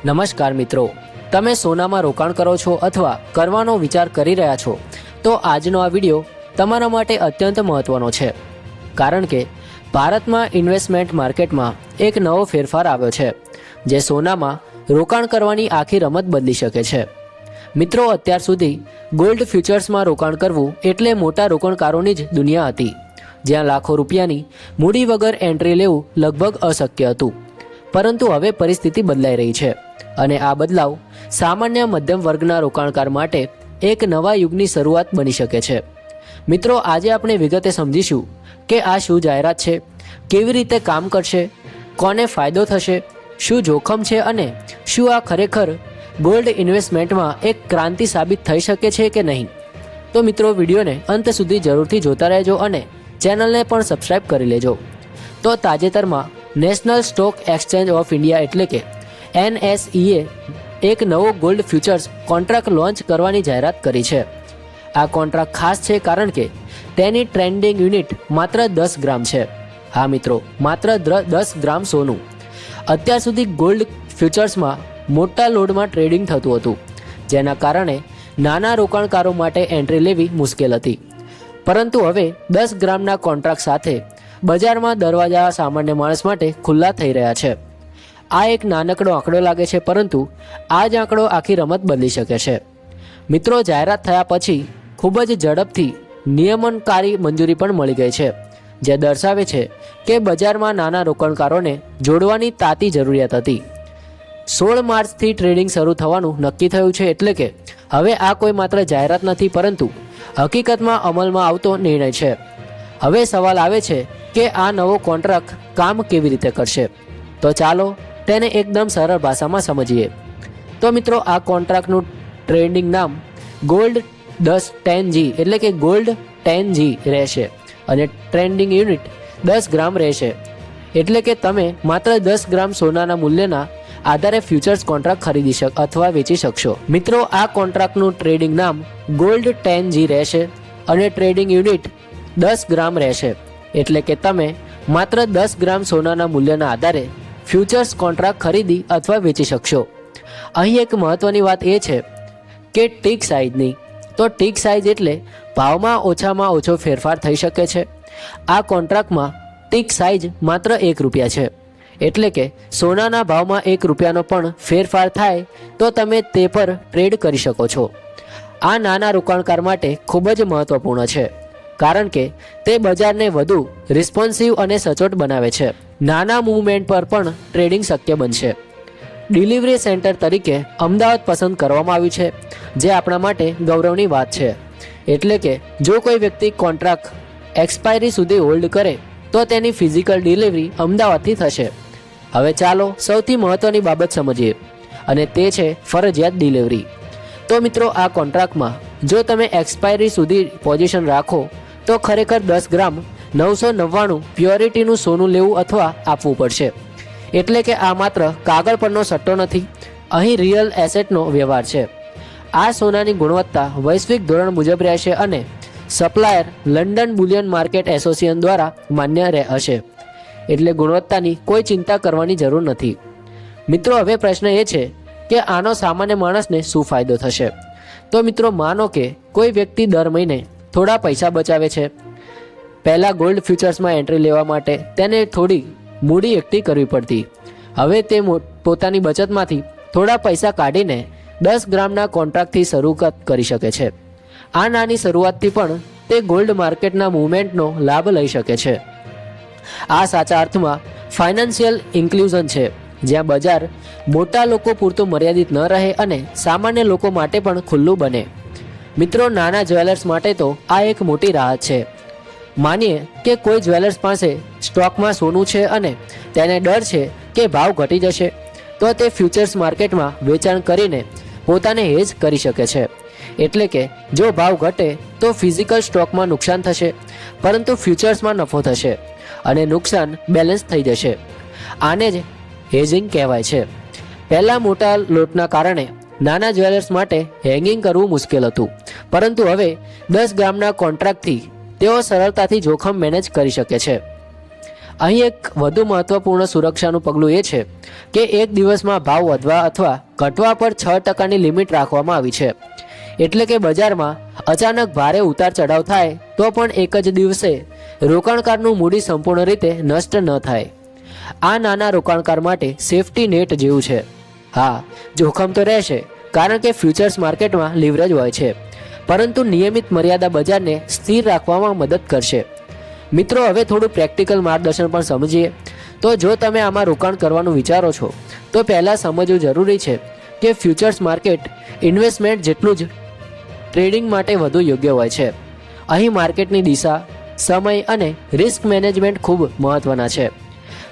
નમસ્કાર મિત્રો, તમે સોનામાં રોકાણ કરો છો અથવા કરવાનો વિચાર કરી રહ્યા છો તો આજનો આ વિડીયો તમારા માટે અત્યંત મહત્વનો છે, કારણ કે ભારતમાં ઇન્વેસ્ટમેન્ટ માર્કેટમાં એક નવો ફેરફાર આવ્યો છે જે સોનામાં રોકાણ કરવાની આખી રમત બદલી શકે છે. મિત્રો, અત્યાર સુધી ગોલ્ડ ફ્યુચર્સમાં રોકાણ કરવું એટલે મોટા રોકાણકારોની જ દુનિયા હતી, જ્યાં લાખો રૂપિયાની મૂડી વગર એન્ટ્રી લેવું લગભગ અશક્ય હતું. પરંતુ હવે પરિસ્થિતિ બદલાઈ રહી છે અને આ બદલાવ સામાન્ય મધ્યમ વર્ગના રોકાણકાર માટે એક નવા યુગની શરૂઆત બની શકે છે. મિત્રો, આજે આપણે વિગતે સમજીશું કે આ શું જાહેરાત છે, કેવી રીતે કામ કરશે, કોને ફાયદો થશે, શું જોખમ છે અને શું આ ખરેખર ગોલ્ડ ઇન્વેસ્ટમેન્ટમાં એક ક્રાંતિ સાબિત થઈ શકે છે કે નહીં. તો મિત્રો, વિડીયોને અંત સુધી જરૂરથી જોતા રહેજો અને ચેનલને પણ સબસ્ક્રાઇબ કરી લેજો. તો તાજેતરમાં national stock exchange of India એટલે કે NSE એક નવો ગોલ્ડ ફ્યુચર્સ કોન્ટ્રાક્ટ લોન્ચ કરવાની જાહેરાત કરી છે. આ કોન્ટ્રાક્ટ ખાસ છે કારણ કે તેની ટ્રેડિંગ યુનિટ માત્ર 10 ગ્રામ છે. હા મિત્રો, માત્ર 10 ગ્રામ સોનું. અત્યાર સુધી ગોલ્ડ ફ્યુચર્સમાં મોટા લોડમાં ટ્રેડિંગ થતું હતું, જેના કારણે નાના રોકાણકારો માટે એન્ટ્રી લેવી મુશ્કેલ હતી. પરંતુ હવે 10 ગ્રામના કોન્ટ્રાક્ટ સાથે બજારમાં દરવાજા સામાન્ય માણસ માટે ખુલ્લા થઈ રહ્યા છે. આ એક નાનકડો આંકડો લાગે છે, પરંતુ આ જ આંકડો આખી રમત બદલી શકે છે. મિત્રો, જાહેરાત થયા પછી ખૂબ જ ઝડપથી નિયમનકારી મંજૂરી પણ મળી ગઈ છે, જે દર્શાવે છે કે બજારમાં નાના રોકાણકારોને જોડવાની તાતી જરૂરિયાત હતી. 16 માર્ચથી ટ્રેડિંગ શરૂ થવાનું નક્કી થયું છે, એટલે કે હવે આ કોઈ માત્ર જાહેરાત નથી, પરંતુ હકીકતમાં અમલમાં આવતો નિર્ણય છે. હવે સવાલ આવે છે કે આ નવો કોન્ટ્રાક્ટ કામ કેવી રીતે કરશે. તો ચાલો તેને એકદમ સરળ ભાષામાં સમજીએ. તો મિત્રો, આ કોન્ટ્રાક્ટનું ટ્રેડિંગ નામ ગોલ્ડ 10G એટલે કે ગોલ્ડ 10G રહેશે અને ટ્રેડિંગ યુનિટ 10 ગ્રામ રહેશે. એટલે કે તમે માત્ર 10 ગ્રામ સોનાના મૂલ્યના આધારે ફ્યુચર્સ કોન્ટ્રાક્ટ ખરીદી અથવા વેચી શકશો. મિત્રો, આ કોન્ટ્રાક્ટનું ટ્રેડિંગ નામ ગોલ્ડ 10G રહેશે અને ટ્રેડિંગ યુનિટ 10 ગ્રામ રહેશે. એટલે કે તમે માત્ર 10 ગ્રામ સોનાના મૂલ્યના આધારે ફ્યુચર્સ કોન્ટ્રાક્ટ ખરીદી અથવા વેચી શકશો. અહીં એક મહત્વની વાત એ છે કે ટિક સાઇઝની. તો ટિક સાઇઝ એટલે ભાવમાં ઓછામાં ઓછો ફેરફાર થઈ શકે છે. આ કોન્ટ્રાક્ટમાં ટિક સાઇઝ માત્ર ₹1 છે, એટલે કે સોનાના ભાવમાં ₹1નો પણ ફેરફાર થાય તો તમે તે પર ટ્રેડ કરી શકો છો. આ નાના રોકાણકાર માટે ખૂબ જ મહત્વપૂર્ણ છે, કારણ કે તે બજારને વધુ રિસ્પોન્સિવ અને સચોટ બનાવે છે. નાના મૂવમેન્ટ પર પણ ટ્રેડિંગ શક્ય બનશે. ડિલિવરી સેન્ટર તરીકે અમદાવાદ પસંદ કરવામાં આવ્યું છે, જે આપણા માટે ગૌરવની વાત છે. એટલે કે જો કોઈ વ્યક્તિ કોન્ટ્રાક્ટ એક્સપાયરી સુધી હોલ્ડ કરે તો તેની ફિઝિકલ ડિલિવરી અમદાવાદથી થશે. હવે ચાલો સૌથી મહત્વની બાબત સમજીએ, અને તે છે ફરજિયાત ડિલિવરી. તો મિત્રો, આ કોન્ટ્રાક્ટમાં જો તમે એક્સપાયરી સુધી પોઝિશન રાખો તો ખરેખર 10 ગ્રામ 999 પ્યોરિટીનું સોનું લેવું અથવા આપવું પડશે. એટલે કે આ માત્ર કાગળ પરનો સટ્ટો નથી, અહીં રિયલ એસેટનો વ્યવહાર છે. આ સોનાની ગુણવત્તા વૈશ્વિક ધોરણ મુજબ રહેશે અને supplier London Boolean market association દ્વારા માન્ય હશે. એટલે ગુણવત્તાની કોઈ ચિંતા કરવાની જરૂર નથી. મિત્રો, હવે પ્રશ્ન એ છે કે આનો સામાન્ય માણસને શું ફાયદો થશે. તો મિત્રો, માનો કે કોઈ વ્યક્તિ દર મહિને થોડા પૈસા બચાવે છે. પહેલાં ગોલ્ડ ફ્યુચર્સમાં એન્ટ્રી લેવા માટે તેને થોડી મૂડી એકઠી કરવી પડતી. હવે તે પોતાની બચતમાંથી થોડા પૈસા કાઢીને 10 ગ્રામના કોન્ટ્રાક્ટથી શરૂઆત કરી શકે છે. આ નાની શરૂઆતથી પણ તે ગોલ્ડ માર્કેટના મૂવમેન્ટનો લાભ લઈ શકે છે. આ સાચા અર્થમાં ફાઇનાન્શિયલ ઇન્ક્લુઝન છે, જ્યાં બજાર મોટા લોકો પૂરતું મર્યાદિત ન રહે અને સામાન્ય લોકો માટે પણ ખુલ્લું બને. મિત્રો, નાના જ્વેલર્સ માટે તો આ એક મોટી રાહત છે. માનીએ કે કોઈ જ્વેલર્સ પાસે સ્ટોકમાં સોનું છે અને તેને ડર છે કે ભાવ ઘટી જશે, તો તે ફ્યુચર્સ માર્કેટમાં વેચાણ કરીને પોતાને હેજ કરી શકે છે. એટલે કે જો ભાવ ઘટે તો ફિઝિકલ સ્ટોકમાં નુકસાન થશે, પરંતુ ફ્યુચર્સમાં નફો થશે અને નુકસાન બેલેન્સ થઈ જશે. આને જ હેજિંગ કહેવાય છે. પહેલાં મોટા લોટના કારણે નાના જ્વેલર્સ માટે હેંગિંગ કરવું મુશ્કેલ હતું, પરંતુ હવે 10 ગ્રામના કોન્ટ્રાક્ટથી તેઓ સરળતાથી જોખમ મેનેજ કરી શકે છે. અહીં એક વધુ મહત્વપૂર્ણ સુરક્ષાનું પગલું એ છે કે એક દિવસમાં ભાવ વધવા અથવા ઘટવા પર 6%ની લિમિટ રાખવામાં આવી છે. એટલે કે બજારમાં અચાનક ભારે ઉતાર ચઢાવ થાય તો પણ એક જ દિવસે રોકાણકારનું મૂડી સંપૂર્ણ રીતે નષ્ટ ન થાય. આ નાના રોકાણકાર માટે સેફટી નેટ જેવું છે. હા, જોખમ તો રહેશે કારણ કે ફ્યુચર્સ માર્કેટમાં લીવરેજ હોય છે, પરંતુ નિયમિત મર્યાદા બજારને સ્થિર રાખવામાં મદદ કરશે. મિત્રો, હવે થોડું પ્રેક્ટિકલ માર્ગદર્શન પણ સમજીએ. તો જો તમે આમાં રોકાણ કરવાનું વિચારો છો તો પહેલાં સમજવું જરૂરી છે કે ફ્યુચર્સ માર્કેટ ઇન્વેસ્ટમેન્ટ જેટલું જ ટ્રેડિંગ માટે વધુ યોગ્ય હોય છે. અહીં માર્કેટની દિશા, સમય અને રિસ્ક મેનેજમેન્ટ ખૂબ મહત્વના છે.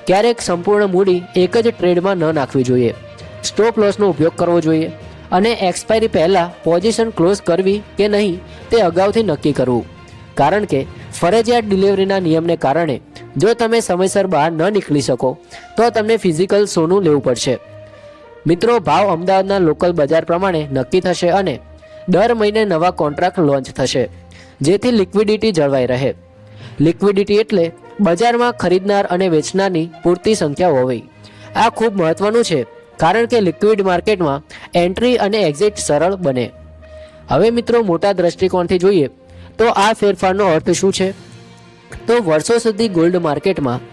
ક્યારેક સંપૂર્ણ મૂડી એક જ ટ્રેડમાં ન નાખવી જોઈએ. સ્ટોપ લોસનો ઉપયોગ કરવો જોઈએ અને એક્સપાયરી પહેલાં પોઝિશન ક્લોઝ કરવી કે નહીં તે અગાઉથી નક્કી કરવું. કારણ કે ફરજિયાત ડિલિવરીના નિયમને કારણે જો તમે સમયસર બહાર ન નીકળી શકો તો તમને ફિઝિકલ સોનું લેવું પડશે. મિત્રો, ભાવ અમદાવાદના લોકલ બજાર પ્રમાણે નક્કી થશે અને દર મહિને નવા કોન્ટ્રાક્ટ લોન્ચ થશે, જેથી લિક્વિડિટી જળવાઈ રહે. લિક્વિડિટી એટલે બજારમાં ખરીદનાર અને વેચનારની પૂરતી સંખ્યા હોવી. આ ખૂબ મહત્વનું છે કારણ કે લિક્વિડ માર્કેટમાં એન્ટ્રી અને એક્ઝિટ સરળ બને. હવે મિત્રો, મોટા દ્રષ્ટિકોણથી જોઈએ તો આ ફેરફારનો અર્થ શું છે? તો વર્ષો સુધી ગોલ્ડ માર્કેટમાં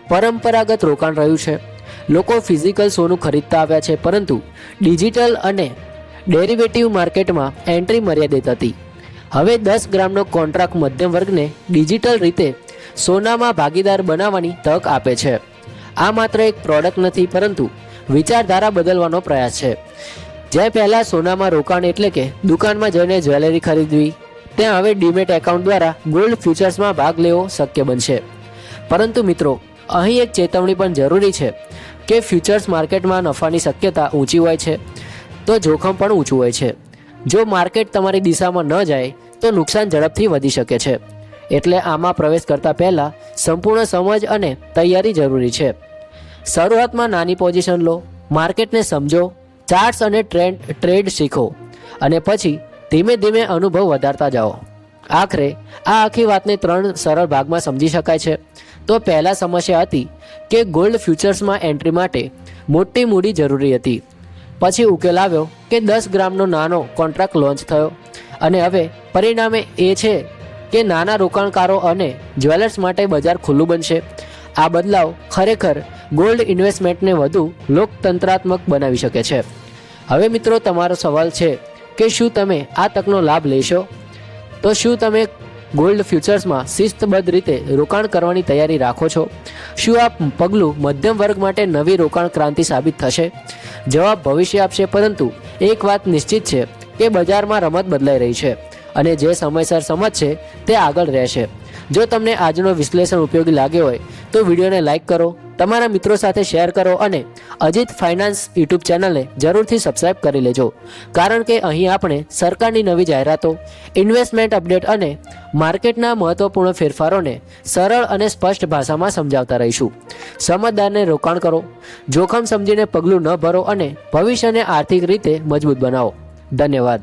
પરંપરાગત રોકાણ રહ્યું છે. લોકો ફિઝિકલ સોનું ખરીદતા આવ્યા છે, પરંતુ ડિજિટલ અને ડેરિવેટિવ માર્કેટમાં એન્ટ્રી મર્યાદિત હતી. હવે 10 ગ્રામનો કોન્ટ્રાક્ટ મધ્યમ વર્ગને ડિજિટલ રીતે સોનામાં ભાગીદાર બનાવવાની તક આપે છે. આ માત્ર એક પ્રોડક્ટ નથી, પરંતુ વિચારધારા બદલવાનો પ્રયાસ છે. જે પહેલાં સોનામાં રોકાણ એટલે કે દુકાનમાં જઈને જ્વેલરી ખરીદવી, ત્યાં હવે ડીમેટ એકાઉન્ટ દ્વારા ગોલ્ડ ફ્યુચર્સમાં ભાગ લેવો શક્ય બનશે. પરંતુ મિત્રો, અહીં એક ચેતવણી પણ જરૂરી છે કે ફ્યુચર્સ માર્કેટમાં નફાની શક્યતા ઊંચી હોય છે તો જોખમ પણ ઊંચું હોય છે. જો માર્કેટ તમારી દિશામાં ન જાય તો નુકસાન ઝડપથી વધી શકે છે. એટલે આમાં પ્રવેશ કરતા પહેલાં સંપૂર્ણ સમજ અને તૈયારી જરૂરી છે. શરૂઆતમાં નાની પોઝિશન લો, માર્કેટને સમજો, ચાર્ટ્સ અને ટ્રેડ શીખો અને પછી ધીમે ધીમે અનુભવ વધારતા જાઓ. આખરે આ આખી વાતને 3 સરળ ભાગમાં સમજી શકાય છે. તો પહેલા સમસ્યા હતી કે ગોલ્ડ ફ્યુચર્સમાં એન્ટ્રી માટે મોટી મૂડી જરૂરી હતી. પછી ઉકેલ આવ્યો કે 10 ગ્રામનો નાનો કોન્ટ્રાક્ટ લોન્ચ થયો અને હવે પરિણામે એ છે કે નાના રોકાણકારો અને જ્વેલર્સ માટે બજાર ખુલ્લું બનશે. આ બદલાવ ખરેખર ગોલ્ડ ઇન્વેસ્ટમેન્ટને વધુ લોકતંત્રાત્મક બનાવી શકે છે. હવે મિત્રો, તમારો સવાલ છે કે શું તમે આ તકનો લાભ લેશો? તો શું તમે ગોલ્ડ ફ્યુચર્સમાં શિસ્તબદ્ધ રીતે રોકાણ કરવાની તૈયારી રાખો છો? શું આ પગલું મધ્યમ વર્ગ માટે નવી રોકાણ ક્રાંતિ સાબિત થશે? જવાબ ભવિષ્ય આપશે, પરંતુ એક વાત નિશ્ચિત છે કે બજારમાં રમત બદલાઈ રહી છે અને જે સમયસર સમજશે તે આગળ રહેશે. જો તમને આજનો વિશ્લેષણ ઉપયોગી લાગ્યો હોય તો વિડીયોને લાઇક કરો, તમારા મિત્રો સાથે શેર કરો અને અજીત ફાઇનાન્સ યુટ્યુબ ચેનલને જરૂરથી સબસ્ક્રાઇબ કરી લેજો. કારણ કે અહીં આપણે સરકારની નવી જાહેરાતો, ઇન્વેસ્ટમેન્ટ અપડેટ અને માર્કેટના મહત્વપૂર્ણ ફેરફારોને સરળ અને સ્પષ્ટ ભાષામાં સમજાવતા રહીશું. સમજદારને રોકાણ કરો, જોખમ સમજીને પગલું ન ભરો અને ભવિષ્યને આર્થિક રીતે મજબૂત બનાવો. ધન્યવાદ.